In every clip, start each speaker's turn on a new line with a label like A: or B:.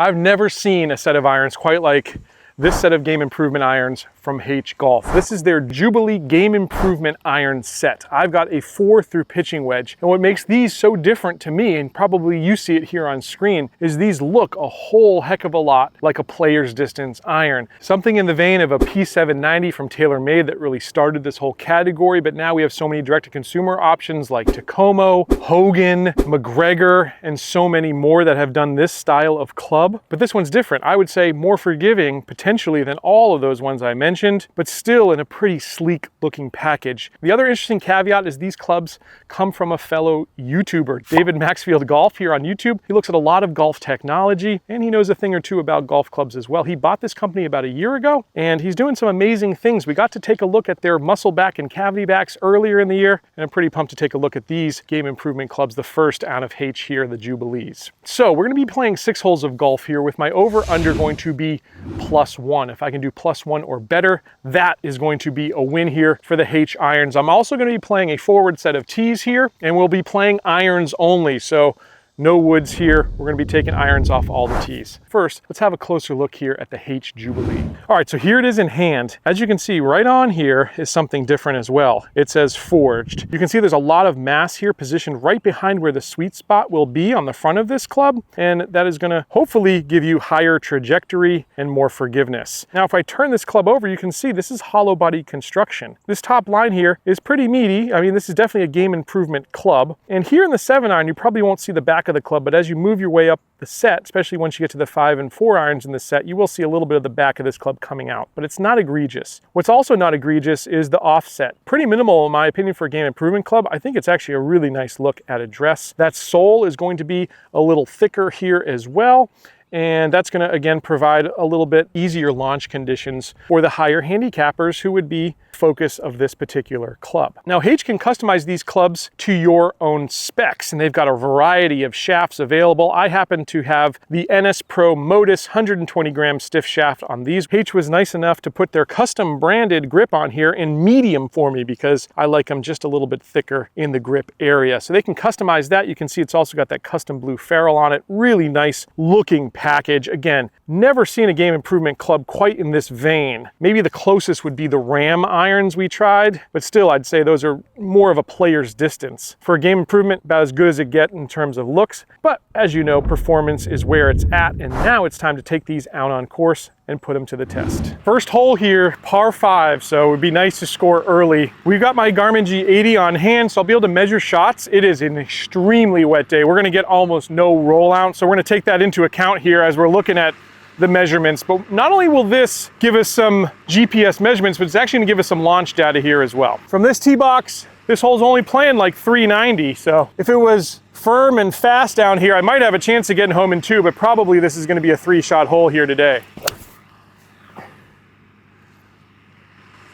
A: I've never seen a set of irons quite like this set of game improvement irons from Haitch Golf. This is their Jubilee Game Improvement Iron Set. I've got a 4 through pitching wedge. And what makes these so different to me, and probably you see it here on screen, is these look a whole heck of a lot like a player's distance iron. Something in the vein of a P790 from TaylorMade that really started this whole category, but now we have so many direct-to-consumer options like Tacomo, Hogan, McGregor, and so many more that have done this style of club. But this one's different. I would say more forgiving, potentially, than all of those ones I mentioned, but still in a pretty sleek looking package. The other interesting caveat is these clubs come from a fellow YouTuber, David Maxfield Golf here on YouTube. He looks at a lot of golf technology and he knows a thing or two about golf clubs as well. He bought this company about a year ago and he's doing some amazing things. We got to take a look at their muscle back and cavity backs earlier in the year, and I'm pretty pumped to take a look at these game improvement clubs, the first out of Haitch here, the Jubilees. So we're going to be playing 6 holes of golf here with my over under going to be +1. If I can do +1 or better, that is going to be a win here for the Haitch irons. I'm also going to be playing a forward set of tees here, and we'll be playing irons only. So no woods here. We're going to be taking irons off all the tees. First, let's have a closer look here at the Haitch Jubilee. All right, so here it is in hand. As you can see, right on here is something different as well. It says forged. You can see there's a lot of mass here positioned right behind where the sweet spot will be on the front of this club, and that is going to hopefully give you higher trajectory and more forgiveness. Now, if I turn this club over, you can see this is hollow body construction. This top line here is pretty meaty. I mean, this is definitely a game improvement club. And here in the 7-iron, you probably won't see the back of the club, but as you move your way up the set, especially once you get to the 5 and 4 irons in the set, you will see a little bit of the back of this club coming out, but it's not egregious. What's also not egregious is the offset. Pretty minimal in my opinion for a game improvement club. I think it's actually a really nice look at address. That sole is going to be a little thicker here as well, and that's going to again provide a little bit easier launch conditions for the higher handicappers who would be focus of this particular club. Now, Haitch can customize these clubs to your own specs, and they've got a variety of shafts available. I happen to have the NS Pro Modus 120 gram stiff shaft on these. Haitch was nice enough to put their custom branded grip on here in medium for me because I like them just a little bit thicker in the grip area. So they can customize that. You can see it's also got that custom blue ferrule on it. Really nice looking package. Again, never seen a game improvement club quite in this vein. Maybe the closest would be the Ram irons we tried, but still I'd say those are more of a player's distance. For a game improvement, about as good as it gets in terms of looks, but as you know, performance is where it's at, and now it's time to take these out on course and put them to the test. First hole here, par 5, so it would be nice to score early. We've got my Garmin G80 on hand, so I'll be able to measure shots. It is an extremely wet day. We're gonna get almost no rollout, so we're gonna take that into account here as we're looking at the measurements. But not only will this give us some GPS measurements, but it's actually gonna give us some launch data here as well. From this tee box, this hole's only playing like 390, so if it was firm and fast down here, I might have a chance of getting home in 2, but probably this is gonna be a 3-shot hole here today.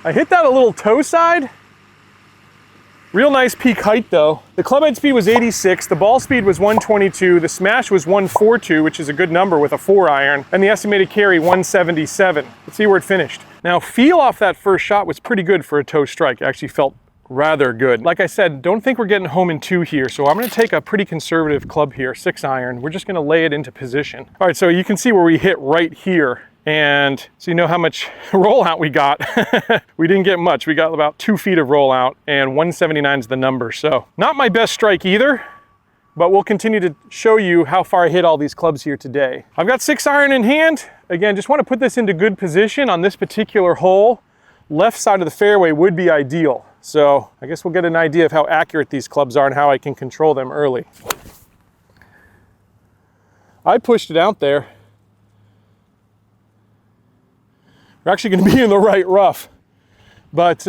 A: I hit that a little toe side. Real nice peak height though. The club head speed was 86, the ball speed was 122, the smash was 142, which is a good number with a 4-iron, and the estimated carry 177. Let's see where it finished. Now, feel off that first shot was pretty good for a toe strike. It actually felt rather good. Like I said, don't think we're getting home in 2 here, so I'm gonna take a pretty conservative club here, 6-iron. We're just gonna lay it into position. All right, so you can see where we hit right here. And so you know how much rollout we got. We didn't get much. We got about 2 feet of rollout, and 179 is the number. So not my best strike either, but we'll continue to show you how far I hit all these clubs here today. I've got 6-iron in hand. Again, just want to put this into good position on this particular hole. Left side of the fairway would be ideal. So I guess we'll get an idea of how accurate these clubs are and how I can control them early. I pushed it out there. We're actually going to be in the right rough, but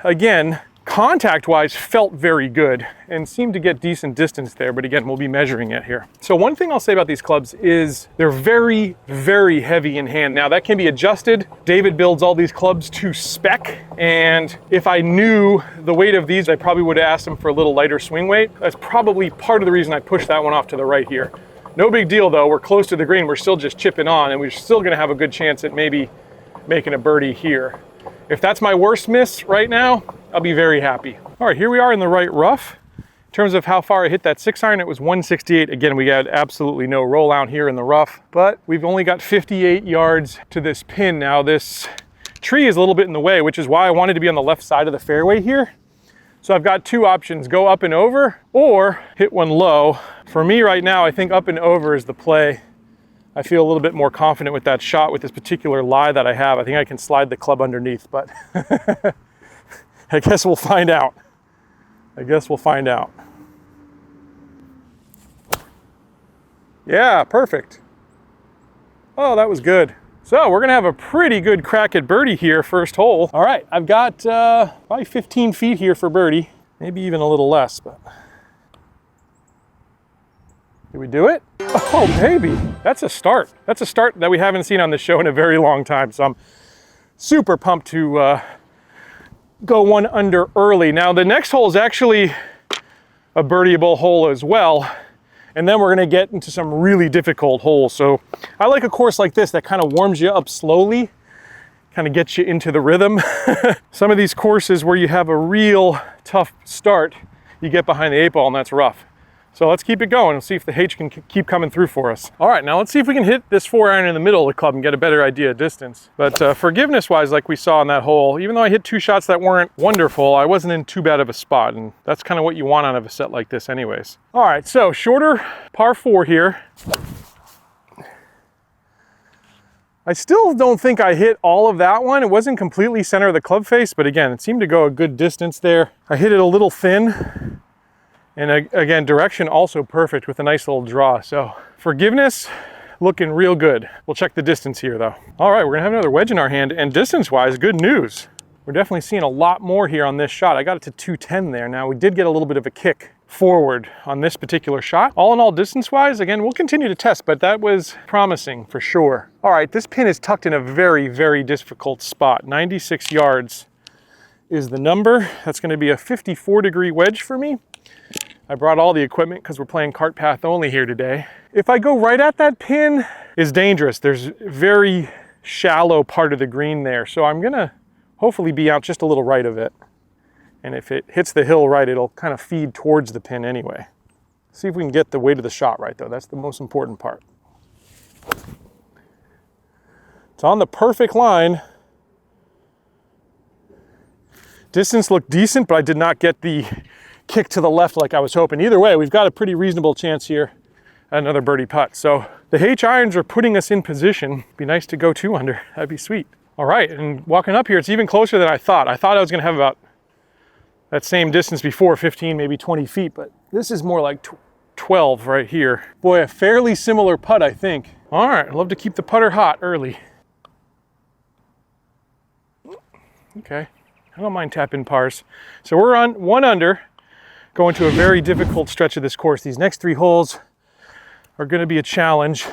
A: again, contact-wise felt very good and seemed to get decent distance there, but again, we'll be measuring it here. So one thing I'll say about these clubs is they're very, very heavy in hand. Now that can be adjusted. David builds all these clubs to spec, and if I knew the weight of these, I probably would have asked him for a little lighter swing weight. That's probably part of the reason I pushed that one off to the right here. No big deal though, we're close to the green, we're still just chipping on, and we're still gonna have a good chance at maybe making a birdie here. If that's my worst miss right now, I'll be very happy. All right, here we are in the right rough. terms of how far I hit that 6-iron, it was 168. Again, we had absolutely no rollout here in the rough, but we've only got 58 yards to this pin. Now this tree is a little bit in the way, which is why I wanted to be on the left side of the fairway here. So I've got two options, go up and over or hit one low. For me right now, I think up and over is the play. I feel a little bit more confident with that shot with this particular lie that I have. I think I can slide the club underneath, but I guess we'll find out. I guess we'll find out. Yeah, perfect. Oh, that was good. So we're gonna have a pretty good crack at birdie here, first hole. All right, I've got probably 15 feet here for birdie, maybe even a little less, but. Did we do it? Oh, baby, that's a start. That's a start that we haven't seen on the show in a very long time. So I'm super pumped to go one under early. Now the next hole is actually a birdieable hole as well. And then we're gonna get into some really difficult holes. So I like a course like this that kind of warms you up slowly, kind of gets you into the rhythm. Some of these courses where you have a real tough start, you get behind the 8-ball and that's rough. So let's keep it going and see if the Haitch can keep coming through for us. All right, now let's see if we can hit this 4-iron in the middle of the club and get a better idea of distance. But forgiveness-wise, like we saw on that hole, even though I hit 2 shots that weren't wonderful, I wasn't in too bad of a spot, and that's kind of what you want out of a set like this anyways. All right, so shorter par 4 here. I still don't think I hit all of that one. It wasn't completely center of the club face, but again, it seemed to go a good distance there. I hit it a little thin. And again, direction also perfect with a nice little draw. So forgiveness, looking real good. We'll check the distance here though. All right, we're gonna have another wedge in our hand, and distance-wise, good news. We're definitely seeing a lot more here on this shot. I got it to 210 there. Now we did get a little bit of a kick forward on this particular shot. All in all, distance-wise, again, we'll continue to test, but that was promising for sure. All right, this pin is tucked in a very, very difficult spot. 96 yards is the number. That's gonna be a 54-degree wedge for me. I brought all the equipment because we're playing cart path only here today. If I go right at that pin, it's dangerous. There's a very shallow part of the green there. So I'm gonna hopefully be out just a little right of it. And if it hits the hill right, it'll kind of feed towards the pin anyway. See if we can get the weight of the shot right though. That's the most important part. It's on the perfect line. Distance looked decent, but I did not get the kick to the left like I was hoping. Either way, we've got a pretty reasonable chance here at another birdie putt. So the Haitch irons are putting us in position. Be nice to go 2 under. That'd be sweet. All right, and walking up here, it's even closer than I thought. I thought I was gonna have about that same distance before, 15, maybe 20 feet, but this is more like 12 right here. Boy, a fairly similar putt, I think. All right, I'd love to keep the putter hot early. Okay, I don't mind tapping pars. So we're on 1 under. Going to a very difficult stretch of this course. These next 3 holes are going to be a challenge,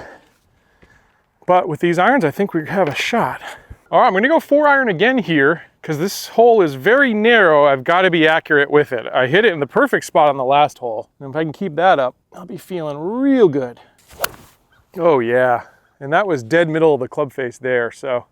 A: but with these irons, I think we have a shot. All right, I'm going to go 4-iron again here because this hole is very narrow. I've got to be accurate with it. I hit it in the perfect spot on the last hole, and if I can keep that up, I'll be feeling real good. Oh yeah, and that was dead middle of the club face there, so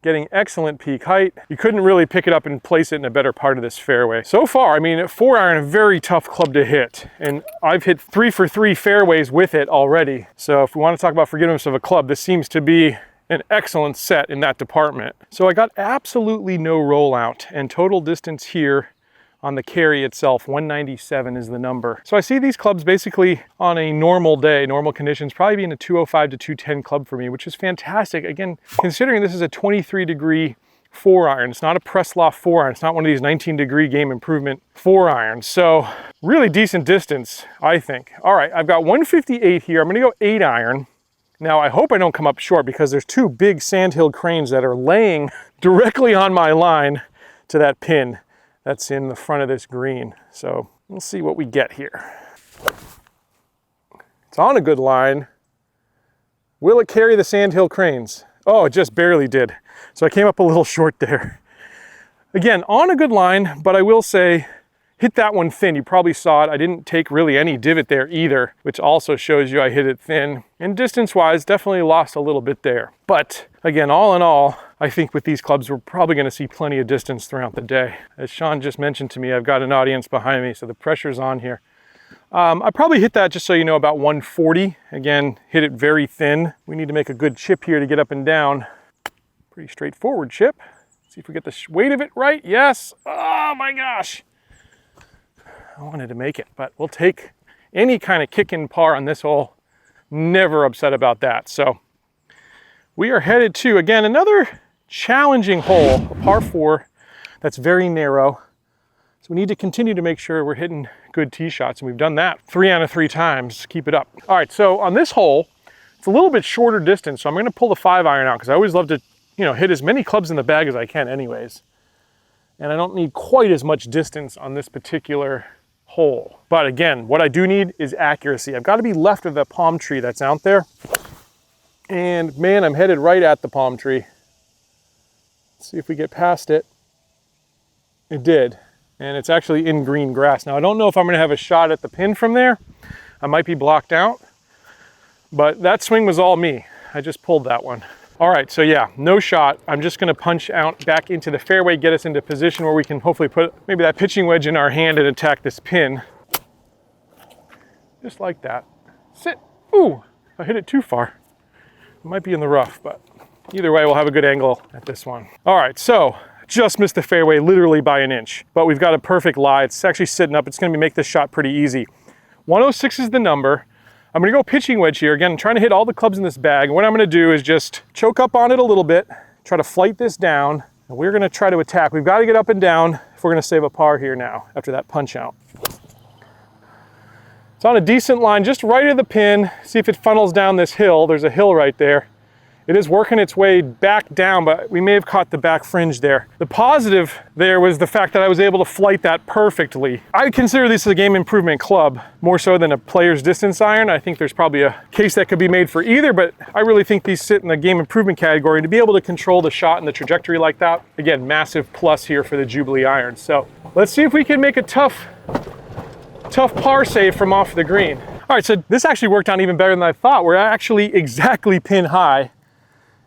A: getting excellent peak height. You couldn't really pick it up and place it in a better part of this fairway. So far, I mean, 4-iron, a very tough club to hit. And I've hit 3 for 3 fairways with it already. So if we want to talk about forgiveness of a club, this seems to be an excellent set in that department. So I got absolutely no rollout, and total distance here on the carry itself, 197 is the number. So I see these clubs basically on a normal day, normal conditions, probably being a 205 to 210 club for me, which is fantastic. Again, considering this is a 23-degree 4-iron, it's not a press loft 4-iron, it's not one of these 19-degree game improvement 4-irons. So really decent distance, I think. All right, I've got 158 here. I'm gonna go 8-iron. Now I hope I don't come up short because there's 2 big sandhill cranes that are laying directly on my line to that pin that's in the front of this green. So we'll see what we get here. It's on a good line. Will it carry the sandhill cranes? Oh, it just barely did. So I came up a little short there. Again, on a good line, but I will say, hit that one thin. You probably saw it. I didn't take really any divot there either, which also shows you I hit it thin. And distance-wise, definitely lost a little bit there. But again, all in all, I think with these clubs, we're probably going to see plenty of distance throughout the day. As Sean just mentioned to me, I've got an audience behind me, so the pressure's on here. I probably hit that, just so you know, about 140. Again, hit it very thin. We need to make a good chip here to get up and down. Pretty straightforward chip. See if we get the weight of it right. Yes. Oh my gosh. I wanted to make it, but we'll take any kind of kick in par on this hole. Never upset about that. So we are headed to, again, another challenging hole, a par 4 that's very narrow. So we need to continue to make sure we're hitting good tee shots, and we've done that 3 out of 3 times. Keep it up. All right, so on this hole, it's a little bit shorter distance, so I'm gonna pull the 5-iron out because I always love to, you know, hit as many clubs in the bag as I can anyways. And I don't need quite as much distance on this particular hole. But again, what I do need is accuracy. I've got to be left of the palm tree that's out there. And man, I'm headed right at the palm tree. Let's see if we get past it. It did. And it's actually in green grass. Now, I don't know if I'm going to have a shot at the pin from there. I might be blocked out. But that swing was all me. I just pulled that one. All right, so yeah, no shot. I'm just gonna punch out back into the fairway, get us into position where we can hopefully put maybe that pitching wedge in our hand and attack this pin. Just like that. Sit. Ooh, I hit it too far. It might be in the rough, but either way, we'll have a good angle at this one. All right, so just missed the fairway literally by an inch, but we've got a perfect lie. It's actually sitting up. It's gonna make this shot pretty easy. 106 is the number. I'm gonna go pitching wedge here. Again, I'm trying to hit all the clubs in this bag. And what I'm gonna do is just choke up on it a little bit, try to flight this down, and we're gonna try to attack. We've gotta get up and down if we're gonna save a par here now after that punch out. It's on a decent line, just right of the pin. See if it funnels down this hill. There's a hill right there. It is working its way back down, but we may have caught the back fringe there. The positive there was the fact that I was able to flight that perfectly. I consider this a game improvement club more so than a player's distance iron. I think there's probably a case that could be made for either, but I really think these sit in the game improvement category. And to be able to control the shot and the trajectory like that, again, massive plus here for the Jubilee irons. So let's see if we can make a tough par save from off the green. All right, so this actually worked out even better than I thought. We're actually exactly pin high.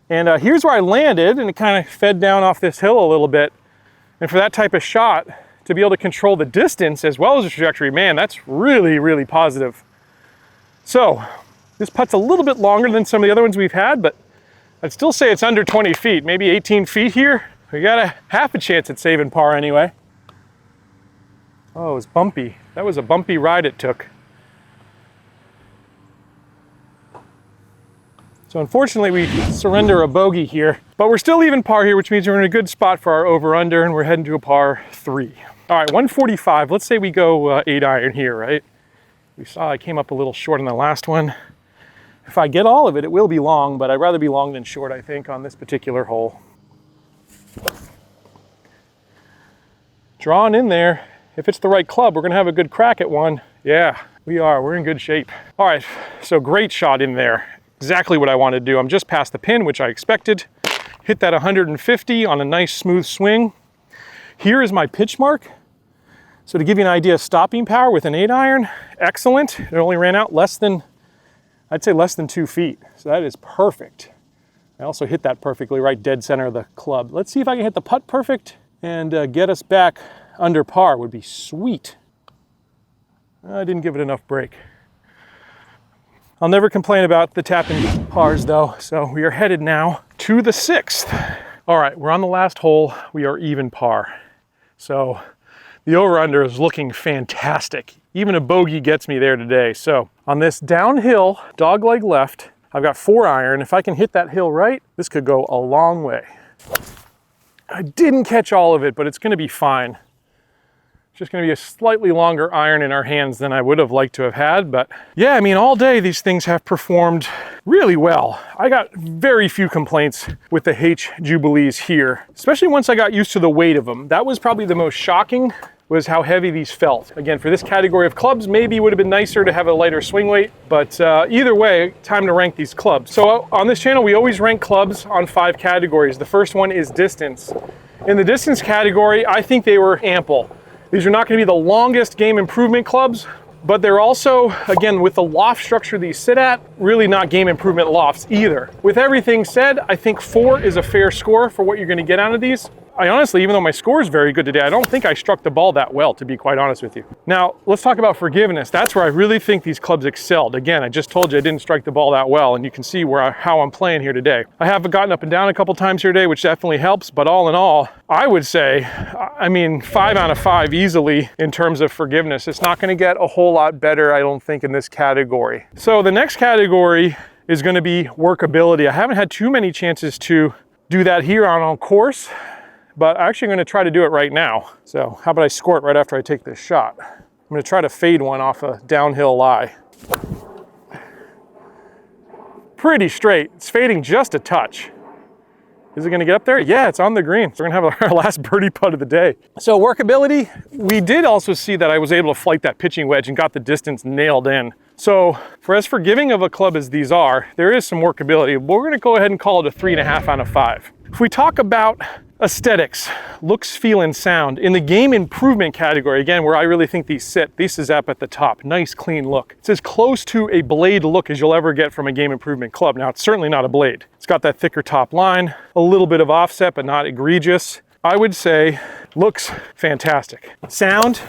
A: And here's where I landed, and it kind of fed down off this hill a little bit. And for that type of shot, to be able to control the distance as well as the trajectory, man, that's really, really positive. So this putt's a little bit longer than some of the other ones we've had, but I'd still say it's under 20 feet, maybe 18 feet here. We got a half a chance at saving par anyway. Oh, it was bumpy. That was a bumpy ride it took. So unfortunately, we surrender a bogey here, but we're still even par here, which means we're in a good spot for our over-under, and we're heading to a par 3. All right, 145. Let's say we go 8-iron here, right? We saw I came up a little short on the last one. If I get all of it, it will be long, but I'd rather be long than short, I think, on this particular hole. Drawing in there. If it's the right club, we're gonna have a good crack at one. Yeah, we are. We're in good shape. All right, so great shot in there. Exactly what I wanted to do. I'm just past the pin, which I expected. Hit that 150 on a nice smooth swing. Here is my pitch mark. So to give you an idea of stopping power with an 8-iron, excellent. It only ran out less than, I'd say less than 2 feet. So that is perfect. I also hit that perfectly right dead center of the club. Let's see if I can hit the putt perfect and get us back under par. Would be sweet. I didn't give it enough break. I'll never complain about the tapping pars though, so we are headed now to the 6th. All right, we're on the last hole. We are even par. So the over-under is looking fantastic. Even a bogey gets me there today. So on this downhill, dogleg left, I've got 4-iron. If I can hit that hill right, this could go a long way. I didn't catch all of it, but it's gonna be fine. It's just gonna be a slightly longer iron in our hands than I would have liked to have had, but yeah, I mean, all day these things have performed really well. I got very few complaints with the Haitch Jubilees here, especially once I got used to the weight of them. That was probably the most shocking, was how heavy these felt. Again, for this category of clubs, maybe it would have been nicer to have a lighter swing weight, but either way, time to rank these clubs. So on this channel, we always rank clubs on 5 categories. The first one is distance. In the distance category, I think they were ample. These are not going to be the longest game improvement clubs, but they're also, again, with the loft structure these sit at, really not game improvement lofts either. With everything said, I think 4 is a fair score for what you're gonna get out of these. I honestly, even though my score is very good today, I don't think I struck the ball that well, to be quite honest with you. Now, let's talk about forgiveness. That's where I really think these clubs excelled. Again, I just told you I didn't strike the ball that well, and you can see how I'm playing here today. I have gotten up and down a couple times here today, which definitely helps, but all in all, I would say, I mean, 5 out of 5 easily in terms of forgiveness. It's not gonna get a whole lot better, I don't think, in this category. So the next category is gonna be workability. I haven't had too many chances to do that here on course, but I'm actually gonna try to do it right now. So how about I score it right after I take this shot? I'm gonna try to fade one off a downhill lie. Pretty straight. It's fading just a touch. Is it gonna get up there? Yeah, it's on the green. So we're gonna have our last birdie putt of the day. So workability, we did also see that I was able to flight that pitching wedge and got the distance nailed in. So for as forgiving of a club as these are, there is some workability. We're gonna go ahead and call it a 3.5 out of 5. If we talk about aesthetics, looks, feel, and sound, in the game improvement category, again, where I really think these sit, this is up at the top. Nice, clean look. It's as close to a blade look as you'll ever get from a game improvement club. Now, it's certainly not a blade. It's got that thicker top line, a little bit of offset, but not egregious. I would say looks fantastic. Sound,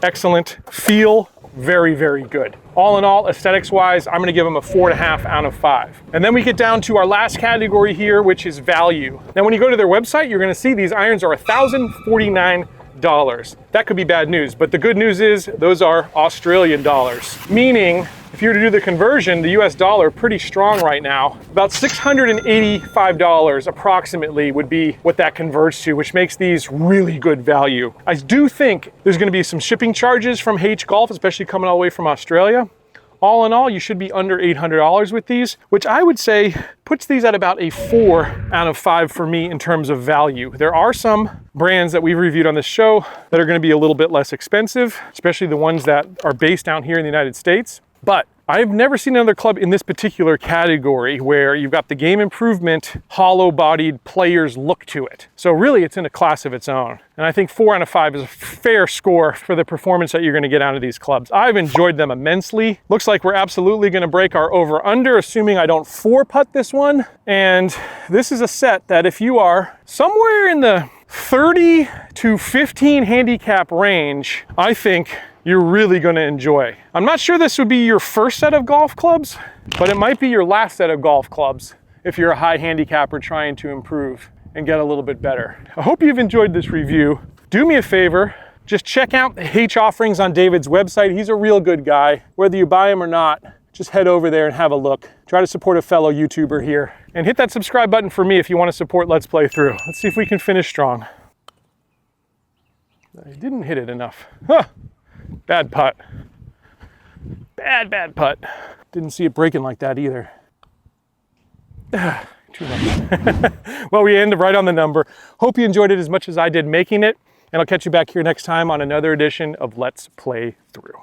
A: excellent. Feel, very, very good. All in all, aesthetics-wise, I'm gonna give them a 4.5 out of 5. And then we get down to our last category here, which is value. Now, when you go to their website, you're gonna see these irons are $1,049. That could be bad news, but the good news is those are Australian dollars. Meaning, if you were to do the conversion, the US dollar, pretty strong right now. About $685 approximately would be what that converts to, which makes these really good value. I do think there's gonna be some shipping charges from Haitch Golf, especially coming all the way from Australia. All in all, you should be under $800 with these, which I would say puts these at about a 4 out of 5 for me in terms of value. There are some brands that we've reviewed on this show that are gonna be a little bit less expensive, especially the ones that are based down here in the United States. But I've never seen another club in this particular category where you've got the game improvement, hollow-bodied players look to it. So really, it's in a class of its own. And I think 4 out of 5 is a fair score for the performance that you're gonna get out of these clubs. I've enjoyed them immensely. Looks like we're absolutely gonna break our over-under, assuming I don't 4-putt this one. And this is a set that if you are somewhere in the 30 to 15 handicap range, I think you're really gonna enjoy. I'm not sure this would be your first set of golf clubs, but it might be your last set of golf clubs if you're a high handicapper trying to improve and get a little bit better. I hope you've enjoyed this review. Do me a favor, just check out the Haitch offerings on David's website. He's a real good guy. Whether you buy him or not, just head over there and have a look. Try to support a fellow YouTuber here. And hit that subscribe button for me if you want to support Let's Play Through. Let's see if we can finish strong. I didn't hit it enough. Huh. Bad putt. Bad putt. Didn't see it breaking like that either. Too much. Well, we end right on the number. Hope you enjoyed it as much as I did making it, and I'll catch you back here next time on another edition of Let's Play Through.